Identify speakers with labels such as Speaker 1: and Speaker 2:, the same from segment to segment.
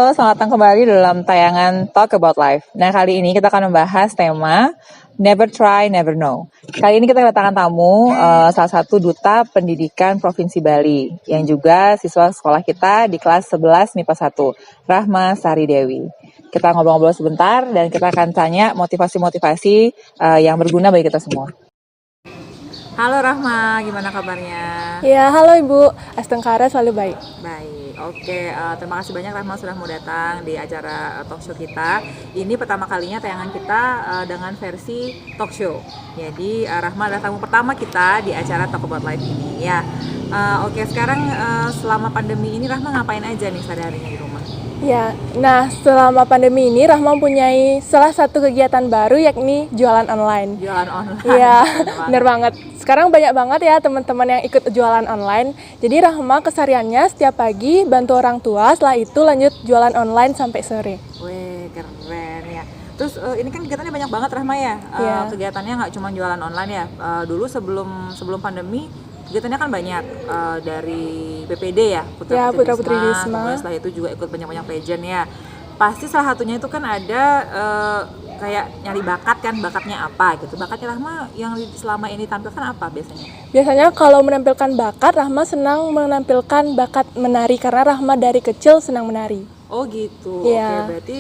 Speaker 1: Halo, selamat datang kembali dalam tayangan Talk About Life. Nah, kali ini kita akan membahas tema Never Try, Never Know. Kali ini kita kedatangan tamu, salah satu duta pendidikan Provinsi Bali, yang juga siswa sekolah kita di kelas 11 MIPA 1, Rahma Sari Dewi. Kita ngobrol-ngobrol sebentar dan kita akan tanya motivasi-motivasi yang berguna bagi kita semua. Halo Rahma, gimana kabarnya?
Speaker 2: Ya, halo Ibu. Astengkara selalu baik.
Speaker 1: Baik, oke. Terima kasih banyak Rahma sudah mau datang di acara talk show kita. Ini pertama kalinya tayangan kita dengan versi talk show. Jadi Rahma adalah tamu pertama kita di acara Talk About Life ini ya. Oke, sekarang selama pandemi ini Rahma ngapain aja nih sehari-harinya di rumah?
Speaker 2: Ya, nah selama pandemi ini Rahma mempunyai salah satu kegiatan baru yakni jualan online.
Speaker 1: Jualan online.
Speaker 2: Iya, bener banget. Sekarang banyak banget ya teman-teman yang ikut jualan online. Jadi Rahma kesehariannya setiap pagi bantu orang tua, setelah itu lanjut jualan online sampai sore.
Speaker 1: Wih, keren ya. Terus ini kan kegiatannya banyak banget Rahma ya.
Speaker 2: Iya.
Speaker 1: Kegiatannya nggak cuma jualan online ya. Dulu sebelum pandemi kegiatannya kan banyak dari PPD ya,
Speaker 2: Putra Putri Wisma.
Speaker 1: Kemudian setelah itu juga ikut banyak pageant ya. Pasti salah satunya itu kan ada kayak nyari bakat kan, bakatnya apa gitu. Bakatnya Rahma yang selama ini tampilkan apa biasanya?
Speaker 2: Biasanya kalau menampilkan bakat, Rahma senang menampilkan bakat menari karena Rahma dari kecil senang menari.
Speaker 1: Oh gitu.
Speaker 2: Iya.
Speaker 1: Oke, berarti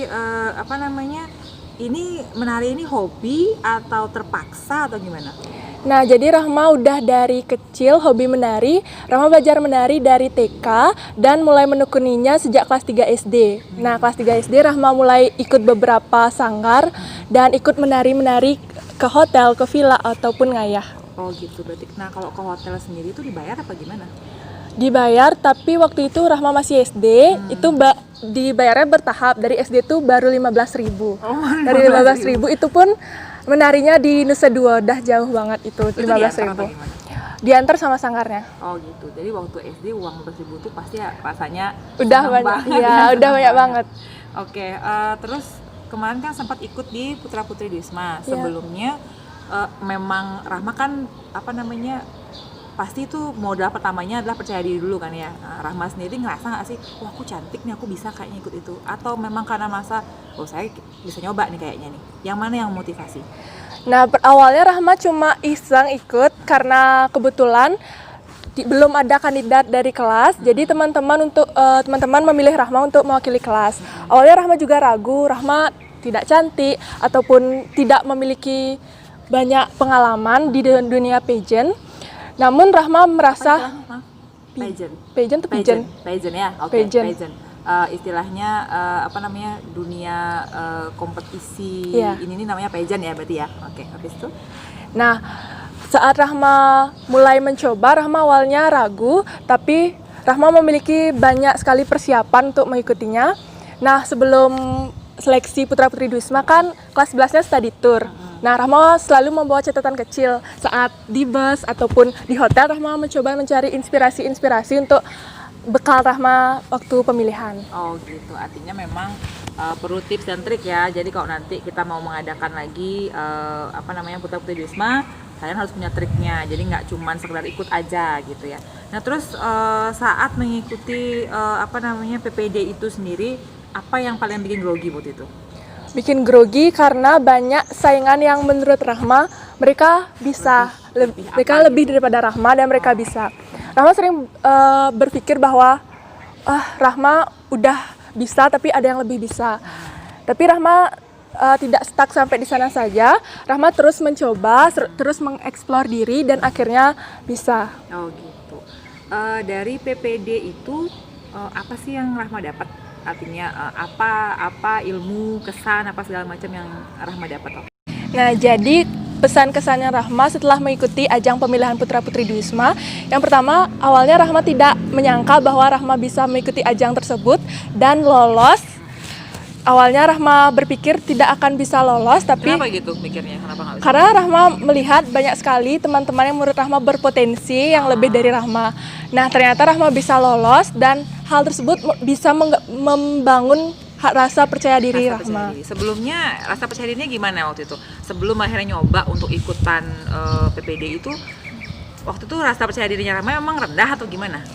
Speaker 1: ini menari ini hobi atau terpaksa atau gimana?
Speaker 2: Nah, jadi Rahma udah dari kecil hobi menari. Rahma belajar menari dari TK dan mulai menekuninya sejak kelas 3 SD. Nah, kelas 3 SD Rahma mulai ikut beberapa sanggar dan ikut menari-menari ke hotel, ke villa ataupun ngayah.
Speaker 1: Oh gitu, berarti. Nah, kalau ke hotel sendiri itu dibayar apa gimana?
Speaker 2: Dibayar, tapi waktu itu Rahma masih SD, itu dibayarnya bertahap. Dari SD itu baru 15.000. Dari 15.000 itu pun menarinya di Nusa Dua, udah jauh banget itu 15.000. Diantar sama sanggarnya.
Speaker 1: Oh gitu. Jadi waktu SD uang 15.000 tuh pasti ya rasanya
Speaker 2: Udah banyak, iya, udah banyak banget.
Speaker 1: Oke, terus kemarin kan sempat ikut di Putra Putri Wisma. Sebelumnya memang Rahma kan pasti itu modal pertamanya adalah percaya diri dulu kan ya. Rahma sendiri ngerasa nggak sih, wah aku cantik nih, aku bisa kayaknya ikut itu? Atau memang karena masa, oh saya bisa nyoba nih kayaknya nih. Yang mana yang motivasi?
Speaker 2: Nah, awalnya Rahma cuma iseng ikut karena kebetulan belum ada kandidat dari kelas. Jadi teman-teman memilih Rahma untuk mewakili kelas. Awalnya Rahma juga ragu, Rahma tidak cantik ataupun tidak memiliki banyak pengalaman di dunia pageant. Namun Rahma merasa pageant
Speaker 1: ya, oke. Pageant. Istilahnya dunia kompetisi. Ini namanya pageant ya berarti ya. Oke, habis itu.
Speaker 2: Nah, saat Rahma mulai mencoba, Rahma awalnya ragu, tapi Rahma memiliki banyak sekali persiapan untuk mengikutinya. Nah, sebelum seleksi Putra Putri Wisma kan kelas 11-nya study tour. Nah, Rahma selalu membawa catatan kecil saat di bus ataupun di hotel. Rahma mencoba mencari inspirasi untuk bekal Rahma waktu pemilihan.
Speaker 1: Oh gitu, artinya memang perlu tips dan trik ya. Jadi kalau nanti kita mau mengadakan lagi Putra Putri Wisma, kalian harus punya triknya. Jadi nggak cuma sekedar ikut aja gitu ya. Nah terus saat mengikuti PPD itu sendiri, apa yang paling bikin grogi buat itu?
Speaker 2: Bikin grogi karena banyak saingan yang menurut Rahma mereka bisa lebih daripada Rahma dan mereka bisa. Rahma sering berpikir bahwa Rahma udah bisa tapi ada yang lebih bisa. Tapi Rahma tidak stuck sampai di sana saja. Rahma terus mencoba, terus mengeksplor diri dan akhirnya bisa.
Speaker 1: Oh gitu. Dari PPD itu apa sih yang Rahma dapat? Artinya apa ilmu, kesan, apa segala macam yang Rahma dapat?
Speaker 2: Nah, jadi pesan-kesannya Rahma setelah mengikuti ajang pemilihan Putra Putri Wisma, yang pertama, awalnya Rahma tidak menyangka bahwa Rahma bisa mengikuti ajang tersebut dan lolos. Awalnya Rahma berpikir tidak akan bisa lolos, tapi
Speaker 1: kenapa gitu mikirnya? Kenapa nggak bisa?
Speaker 2: Karena Rahma melihat banyak sekali teman-teman yang menurut Rahma berpotensi yang lebih dari Rahma. Nah, ternyata Rahma bisa lolos dan hal tersebut bisa membangun rasa percaya diri Rahma.
Speaker 1: Sebelumnya rasa percaya dirinya gimana waktu itu? Sebelum akhirnya nyoba untuk ikutan PPD itu, waktu itu rasa percaya dirinya Rahma memang rendah atau gimana?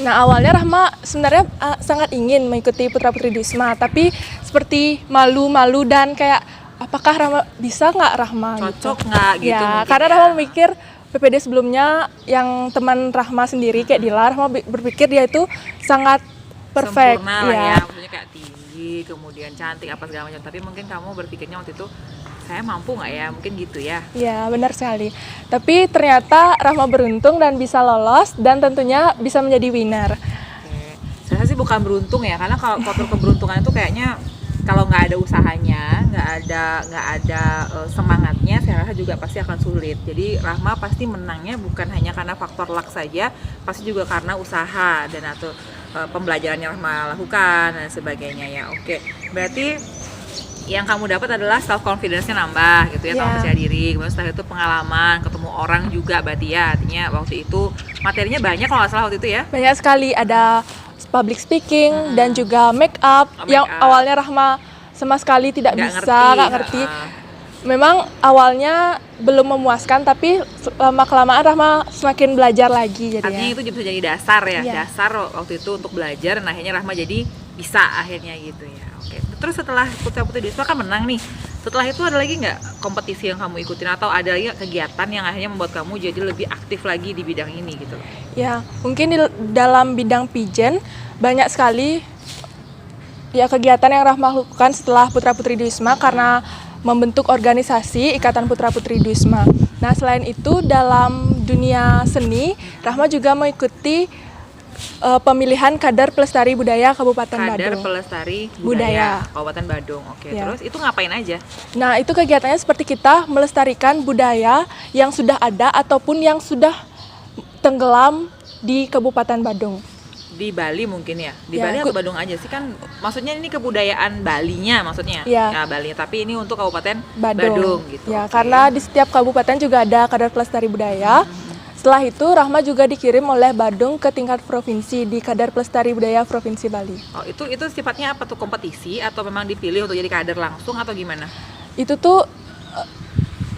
Speaker 2: Nah, awalnya Rahma sebenarnya sangat ingin mengikuti Putra Putri Wisma, tapi seperti malu-malu dan kayak apakah Rahma bisa nggak Rahma
Speaker 3: Cocok nggak gitu
Speaker 2: Ya,
Speaker 3: mungkin
Speaker 2: karena
Speaker 3: ya.
Speaker 2: Rahma mikir PPD sebelumnya yang teman Rahma sendiri kayak Dila, Rahma berpikir dia itu sangat perfect.
Speaker 3: Sempurna lah ya, maksudnya kayak tinggi, kemudian cantik apa segala macam. Tapi mungkin kamu berpikirnya waktu itu saya mampu nggak ya, mungkin gitu ya.
Speaker 2: Ya, benar sekali. Tapi ternyata Rahma beruntung dan bisa lolos dan tentunya bisa menjadi winner.
Speaker 3: Oke. Saya rasa sih bukan beruntung ya, karena kalau faktor keberuntungan itu kayaknya kalau nggak ada usahanya, nggak ada semangatnya, saya rasa juga pasti akan sulit. Jadi Rahma pasti menangnya bukan hanya karena faktor luck saja, pasti juga karena usaha dan atau pembelajaran yang Rahma lakukan dan sebagainya ya. Oke, berarti yang kamu dapat adalah self confidence-nya nambah gitu ya, kamu
Speaker 2: Ya.
Speaker 3: percaya diri. Kemudian setelah itu pengalaman, ketemu orang juga berarti ya, artinya waktu itu materinya banyak kalau nggak salah waktu itu ya.
Speaker 2: Banyak sekali, ada public speaking dan juga make up yang
Speaker 3: Make up.
Speaker 2: awalnya Rahma sama sekali tidak
Speaker 3: Nggak
Speaker 2: bisa, nggak ngerti. Memang awalnya belum memuaskan, tapi lama-kelamaan Rahma semakin belajar lagi
Speaker 3: Artinya
Speaker 2: jadinya.
Speaker 3: itu bisa jadi dasar ya,
Speaker 2: Iya.
Speaker 3: dasar waktu itu untuk belajar, dan akhirnya Rahma jadi bisa akhirnya gitu ya. Oke. Terus setelah Putra Putri Wisma kan menang nih. Setelah itu ada lagi nggak kompetisi yang kamu ikutin atau ada lagi nggak kegiatan yang akhirnya membuat kamu jadi lebih aktif lagi di bidang ini gitu loh?
Speaker 2: Ya, mungkin dalam bidang pijen banyak sekali ya kegiatan yang Rahma lakukan setelah Putra Putri Wisma karena membentuk organisasi Ikatan Putra Putri Wisma. Nah, selain itu dalam dunia seni, Rahma juga mengikuti pemilihan Kader Pelestari Budaya Kabupaten
Speaker 3: Kader
Speaker 2: Badung.
Speaker 3: Pelestari
Speaker 2: Budaya.
Speaker 3: Budaya Kabupaten Badung. Oke.
Speaker 2: Ya.
Speaker 3: Terus itu ngapain aja?
Speaker 2: Nah, itu kegiatannya seperti kita melestarikan budaya yang sudah ada ataupun yang sudah tenggelam di Kabupaten Badung.
Speaker 3: Di Bali mungkin ya? Di
Speaker 2: Ya,
Speaker 3: Bali atau Badung aja sih kan? Maksudnya ini kebudayaan Balinya maksudnya?
Speaker 2: Ya.
Speaker 3: Ya Bali, tapi ini untuk Kabupaten
Speaker 2: Badung.
Speaker 3: gitu.
Speaker 2: Ya,
Speaker 3: Oke.
Speaker 2: karena di setiap kabupaten juga ada Kader Pelestari Budaya. Setelah itu Rahma juga dikirim oleh Badung ke tingkat provinsi di Kader Pelestari Budaya Provinsi Bali.
Speaker 3: Oh, itu sifatnya apa tuh, kompetisi atau memang dipilih untuk jadi kader langsung atau gimana?
Speaker 2: Itu tuh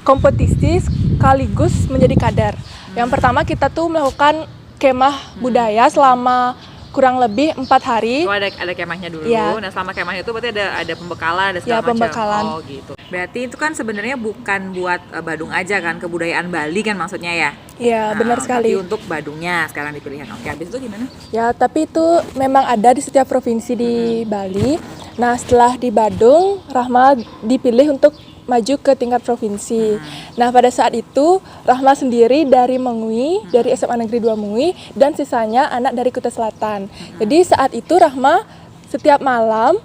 Speaker 2: kompetisi sekaligus menjadi kader. Yang pertama kita tuh melakukan kemah budaya selama kurang lebih 4 hari.
Speaker 3: Oh, ada kemahnya dulu.
Speaker 2: Iya.
Speaker 3: Nah, selama kemah itu berarti ada pembekalan, ada segala
Speaker 2: Ya,
Speaker 3: macam.
Speaker 2: pembekalan.
Speaker 3: Oh, gitu. Berarti itu kan sebenarnya bukan buat Badung aja kan, kebudayaan Bali kan maksudnya ya?
Speaker 2: Ya, benar sekali.
Speaker 3: Tapi untuk Badungnya sekarang dipilihan. Oke, habis itu gimana?
Speaker 2: Ya, tapi itu memang ada di setiap provinsi di Bali. Nah, setelah di Badung, Rahma dipilih untuk maju ke tingkat provinsi. Nah, pada saat itu Rahma sendiri dari Mengui, dari SMA Negeri 2 Mengui, dan sisanya anak dari Kuta Selatan. Jadi saat itu Rahma setiap malam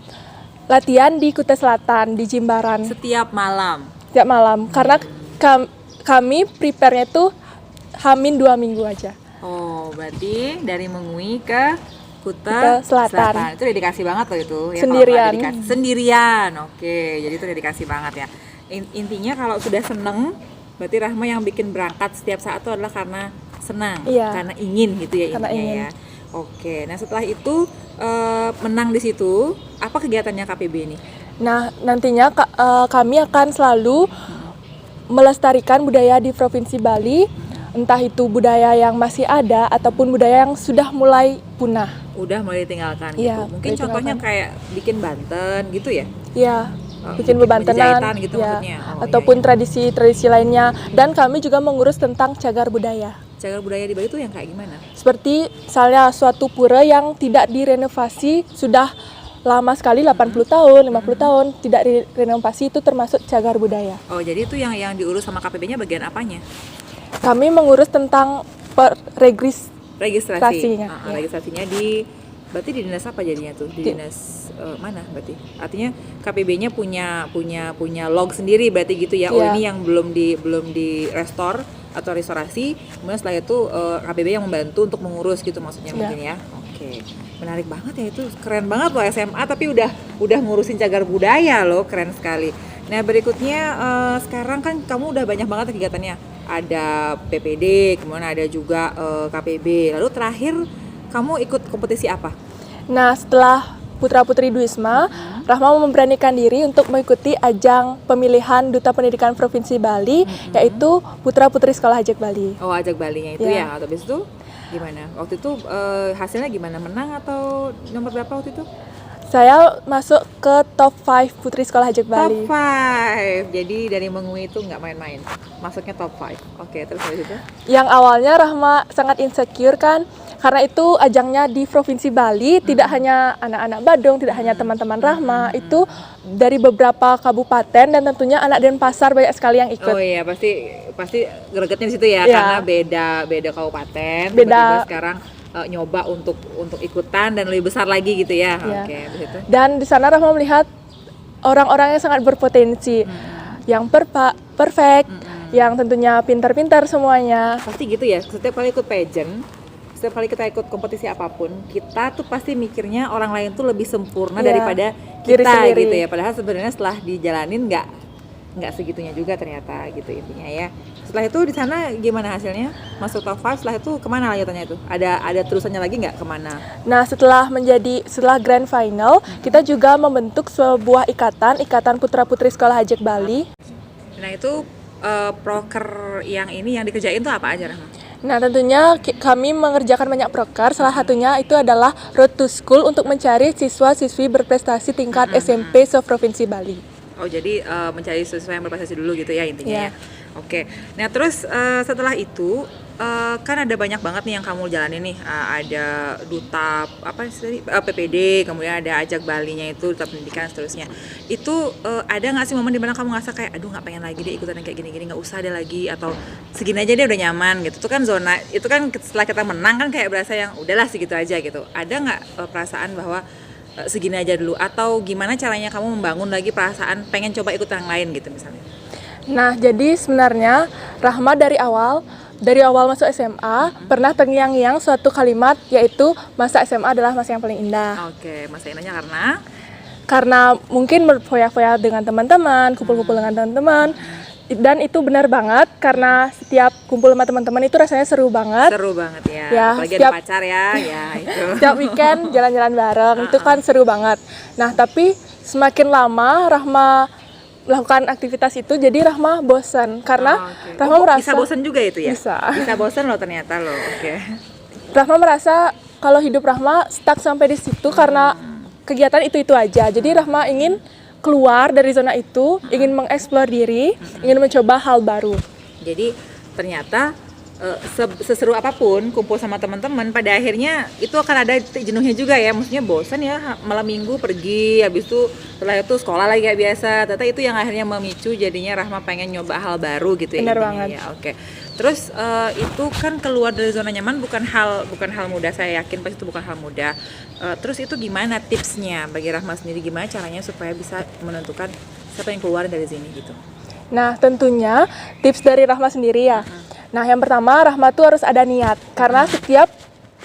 Speaker 2: latihan di Kuta Selatan, di Jimbaran.
Speaker 3: Setiap malam.
Speaker 2: Setiap malam, karena kami prepare-nya tuh Hamin 2 minggu aja.
Speaker 3: Oh, berarti dari Mengui ke
Speaker 2: Kuta
Speaker 3: Kuta
Speaker 2: Selatan.
Speaker 3: Itu dedikasi banget loh itu. Ya,
Speaker 2: Sendirian.
Speaker 3: kalau nggak dedikasi- sendirian. Oke, jadi itu dedikasi banget ya. Intinya kalau sudah seneng, berarti Rahma yang bikin berangkat setiap saat itu adalah karena senang,
Speaker 2: Iya.
Speaker 3: karena ingin gitu ya
Speaker 2: Karena
Speaker 3: intinya
Speaker 2: ingin.
Speaker 3: ya. Oke, nah setelah itu menang di situ, apa kegiatannya KPB ini?
Speaker 2: Nah, nantinya kami akan selalu melestarikan budaya di Provinsi Bali, entah itu budaya yang masih ada ataupun budaya yang sudah mulai punah.
Speaker 3: Udah mulai ditinggalkan
Speaker 2: Iya,
Speaker 3: gitu. Mungkin
Speaker 2: mulai
Speaker 3: contohnya
Speaker 2: ditinggalkan.
Speaker 3: kayak bikin Banten gitu ya?
Speaker 2: Ya, bikin bebantenan,
Speaker 3: penjahitan gitu
Speaker 2: ya,
Speaker 3: maksudnya. Oh,
Speaker 2: ataupun
Speaker 3: iya, iya.
Speaker 2: tradisi-tradisi lainnya. Dan kami juga mengurus tentang cagar budaya.
Speaker 3: Cagar budaya di Bali itu yang kayak gimana?
Speaker 2: Seperti misalnya suatu pura yang tidak direnovasi sudah lama sekali, 80 tahun, 50 tahun tidak direnovasi, itu termasuk cagar budaya.
Speaker 3: Oh, jadi itu yang diurus sama KPB-nya bagian apanya?
Speaker 2: Kami mengurus tentang
Speaker 3: Registrasi.
Speaker 2: Registrasinya, ya.
Speaker 3: Registrasinya berarti di dinas apa jadinya tuh? Di dinas mana berarti? Artinya KPB-nya punya log sendiri berarti gitu ya. Oh,
Speaker 2: Iya.
Speaker 3: ini yang belum di restore atau restorasi. Kemudian setelah itu KPB yang membantu untuk mengurus gitu maksudnya
Speaker 2: Iya.
Speaker 3: mungkin ya. Oke. Menarik banget ya itu. Keren banget loh SMA tapi udah ngurusin cagar budaya loh, keren sekali. Nah, berikutnya sekarang kan kamu udah banyak banget kegiatannya. Ada PPD, kemudian ada juga KPB. Lalu terakhir kamu ikut kompetisi apa?
Speaker 2: Nah, setelah Putra Putri Wisma, Rahma memberanikan diri untuk mengikuti ajang pemilihan Duta Pendidikan Provinsi Bali, yaitu Putra Putri Sekolah Ajak Bali.
Speaker 3: Oh, ajak Balinya itu
Speaker 2: Ya.
Speaker 3: ya. Atau habis itu Gimana? Waktu itu hasilnya gimana? Menang atau nomor berapa waktu itu?
Speaker 2: Saya masuk ke top 5 Putri Sekolah Hajek
Speaker 3: Top
Speaker 2: Bali.
Speaker 3: 5. Jadi dari Mengui itu nggak main-main. Masuknya top 5. Oke, terus habis itu?
Speaker 2: Yang awalnya Rahma sangat insecure kan, karena itu ajangnya di Provinsi Bali, tidak hanya anak-anak Badung, tidak hanya teman-teman Rahma, itu dari beberapa kabupaten dan tentunya anak Denpasar banyak sekali yang ikut.
Speaker 3: Oh iya, pasti gregetnya di situ ya,
Speaker 2: Iya.
Speaker 3: karena beda kabupaten,
Speaker 2: Beda.
Speaker 3: tiba-tiba sekarang nyoba untuk ikutan dan lebih besar lagi gitu ya.
Speaker 2: Iya.
Speaker 3: Oke, di situ.
Speaker 2: Dan di sana Rahma melihat orang-orang yang sangat berpotensi, yang perfect, yang tentunya pintar-pintar semuanya.
Speaker 3: Pasti gitu ya, setiap kali ikut pageant, setiap kali kita ikut kompetisi apapun, kita tuh pasti mikirnya orang lain tuh lebih sempurna
Speaker 2: Iya,
Speaker 3: daripada
Speaker 2: diri
Speaker 3: kita
Speaker 2: sendiri.
Speaker 3: gitu ya. Padahal sebenarnya setelah dijalanin nggak segitunya juga ternyata gitu intinya ya. Setelah itu di sana gimana hasilnya? Masuk top 5, setelah itu kemana lanjutannya itu? Ada terusannya lagi nggak kemana?
Speaker 2: Nah, setelah grand final, kita juga membentuk sebuah ikatan Putra-Putri Sekolah Hajek Bali.
Speaker 3: Nah itu proker yang dikerjain tuh apa aja, Rahma?
Speaker 2: Nah, tentunya kami mengerjakan banyak proker, salah satunya itu adalah Road to School untuk mencari siswa-siswi berprestasi tingkat SMP se-Provinsi Bali.
Speaker 3: Oh jadi mencari siswa yang berprestasi dulu gitu ya intinya
Speaker 2: Iya.
Speaker 3: ya. Oke. Nah terus setelah itu kan ada banyak banget nih yang kamu jalanin nih. Ada duta apa sih PPD, kemudian ada Ajak Balinya itu duta pendidikan seterusnya. Itu ada nggak sih momen dimana kamu ngerasa kayak aduh nggak pengen lagi deh ikutan yang kayak gini-gini, nggak usah deh lagi, atau segini aja deh udah nyaman gitu. Itu kan zona, itu kan setelah kita menang kan kayak berasa yang udahlah segitu aja gitu. Ada nggak perasaan bahwa segini aja dulu, atau gimana caranya kamu membangun lagi perasaan pengen coba ikut yang lain gitu misalnya?
Speaker 2: Nah, jadi sebenarnya Rahma dari awal masuk SMA pernah terngiang-ngiang suatu kalimat, yaitu masa SMA adalah masa yang paling indah.
Speaker 3: Oke, masa indahnya
Speaker 2: Karena mungkin berfoya-foya dengan teman-teman, kumpul-kumpul dengan teman-teman, dan itu benar banget karena setiap kumpul sama teman-teman itu rasanya seru banget.
Speaker 3: seru banget ya,
Speaker 2: Ya,
Speaker 3: apalagi
Speaker 2: setiap-
Speaker 3: ada pacar ya itu.
Speaker 2: Setiap weekend jalan-jalan bareng itu kan seru banget. Nah, tapi semakin lama Rahma melakukan aktivitas itu, jadi Rahma bosan karena
Speaker 3: Oke.
Speaker 2: Rahma merasa
Speaker 3: bisa bosan juga itu ya?
Speaker 2: Bisa.
Speaker 3: Bosan loh ternyata loh. Oke.
Speaker 2: Rahma merasa kalau hidup Rahma stuck sampai di situ karena kegiatan itu aja. Jadi Rahma ingin keluar dari zona itu, ingin mengeksplor diri, ingin mencoba hal baru.
Speaker 3: Jadi ternyata seseru apapun kumpul sama teman-teman, pada akhirnya itu akan ada jenuhnya juga ya. Maksudnya bosan ya, malam minggu pergi, habis itu setelah itu sekolah lagi kayak biasa. Ternyata itu yang akhirnya memicu jadinya Rahma pengen nyoba hal baru gitu ya.
Speaker 2: Benar
Speaker 3: intinya
Speaker 2: banget.
Speaker 3: ya. Oke. Terus itu kan keluar dari zona nyaman bukan hal mudah, saya yakin pasti itu bukan hal mudah. Terus itu gimana tipsnya bagi Rahma sendiri, gimana caranya supaya bisa menentukan siapa yang keluar dari sini gitu?
Speaker 2: Nah, tentunya tips dari Rahma sendiri ya. Nah, yang pertama Rahma tuh harus ada niat, karena setiap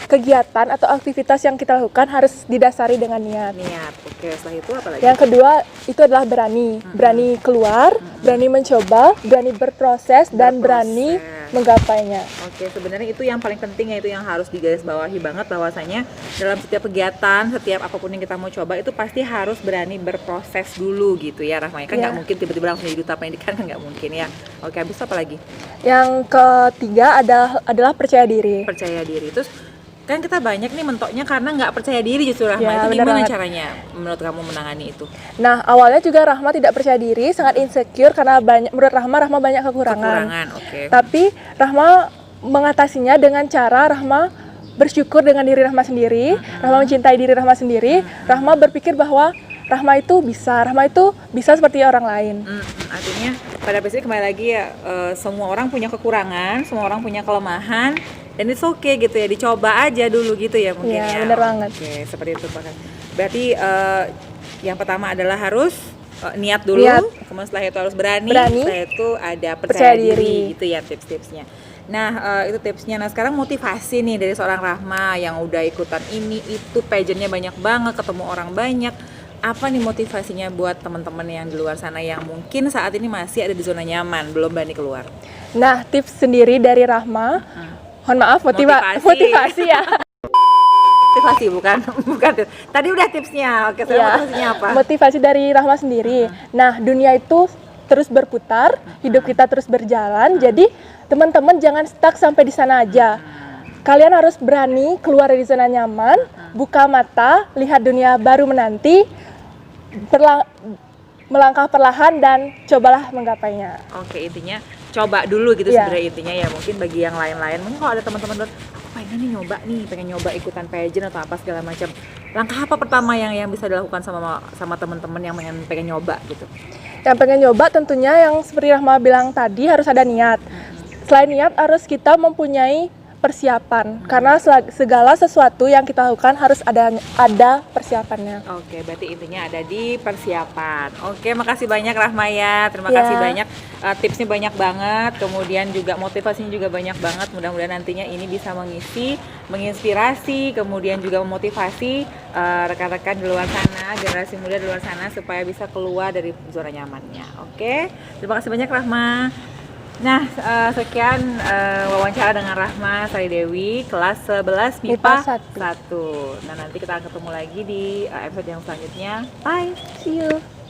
Speaker 2: kegiatan atau aktivitas yang kita lakukan harus didasari dengan niat.
Speaker 3: Niat. Oke, setelah itu apa lagi?
Speaker 2: Yang kedua itu adalah berani keluar, berani mencoba, berani berproses, dan berani menggapainya.
Speaker 3: Oke, sebenarnya itu yang paling penting ya, itu yang harus digarisbawahi banget, bahwasanya dalam setiap kegiatan, setiap apapun yang kita mau coba itu pasti harus berani berproses dulu gitu ya Rahma. Kan nggak
Speaker 2: Iya.
Speaker 3: mungkin tiba-tiba langsung jadi duta pendidikan, kan nggak mungkin ya. Oke, habis itu apa lagi?
Speaker 2: Yang ketiga adalah percaya diri.
Speaker 3: Percaya diri. Terus kan kita banyak nih mentoknya karena nggak percaya diri justru Rahma.
Speaker 2: Ya,
Speaker 3: Itu
Speaker 2: benar
Speaker 3: gimana
Speaker 2: banget.
Speaker 3: caranya menurut kamu menangani itu?
Speaker 2: Nah, awalnya juga Rahma tidak percaya diri, sangat insecure karena menurut Rahma banyak kekurangan.
Speaker 3: Oke.
Speaker 2: Tapi Rahma mengatasinya dengan cara Rahma bersyukur dengan diri Rahma sendiri, Rahma mencintai diri Rahma sendiri, Rahma berpikir bahwa Rahma itu bisa seperti orang lain.
Speaker 3: Artinya pada prinsipnya kembali lagi ya, semua orang punya kekurangan, semua orang punya kelemahan, dan it's okay gitu ya, dicoba aja dulu gitu ya mungkin
Speaker 2: Iya,
Speaker 3: ya.
Speaker 2: benar banget.
Speaker 3: Oke, seperti itu Pak. Berarti yang pertama adalah harus niat dulu,
Speaker 2: Niat.
Speaker 3: kemudian setelah itu harus berani,
Speaker 2: Berani.
Speaker 3: setelah itu ada percaya
Speaker 2: Percaya
Speaker 3: diri
Speaker 2: diri.
Speaker 3: gitu ya tips-tipsnya. Nah itu tipsnya. Nah sekarang motivasi nih dari seorang Rahma yang udah ikutan ini itu, pageantnya banyak banget, ketemu orang banyak. Apa nih motivasinya buat teman-teman yang di luar sana yang mungkin saat ini masih ada di zona nyaman, belum berani keluar?
Speaker 2: Nah, tips sendiri dari Rahma, mohon maaf motivasi ya.
Speaker 3: Motivasi bukan tips. Tadi udah tipsnya. Oke, sekarang
Speaker 2: Ya,
Speaker 3: motivasinya apa?
Speaker 2: motivasi dari Rahma sendiri. Nah, dunia itu terus berputar, hidup kita terus berjalan. Jadi teman-teman jangan stuck sampai di sana aja. kalian harus berani keluar dari zona nyaman, buka mata, lihat dunia baru menanti, melangkah perlahan dan cobalah menggapainya.
Speaker 3: Oke, intinya coba dulu gitu
Speaker 2: Iya.
Speaker 3: sebenarnya intinya ya. Mungkin bagi yang lain-lain, mungkin kalau ada teman-teman aku pengen nyoba ikutan pageant atau apa segala macam. Langkah apa pertama yang bisa dilakukan sama teman-teman yang pengen nyoba gitu?
Speaker 2: Yang pengen nyoba tentunya yang seperti Rahma bilang tadi harus ada niat. Selain niat harus kita mempunyai persiapan karena segala sesuatu yang kita lakukan harus ada persiapannya.
Speaker 3: Oke, berarti intinya ada di persiapan. Oke, makasih banyak Rahma ya. Terima
Speaker 2: Ya.
Speaker 3: kasih banyak. Tipsnya banyak banget. Kemudian juga motivasinya juga banyak banget. Mudah-mudahan nantinya ini bisa menginspirasi, kemudian juga memotivasi rekan-rekan di luar sana, generasi muda di luar sana supaya bisa keluar dari zona nyamannya. Oke, terima kasih banyak Rahma. Nah, sekian wawancara dengan Rahma Sari Dewi, kelas 11 MIPA
Speaker 2: MIPA
Speaker 3: 1. Nah, nanti kita akan ketemu lagi di episode yang selanjutnya. Bye!
Speaker 2: See you.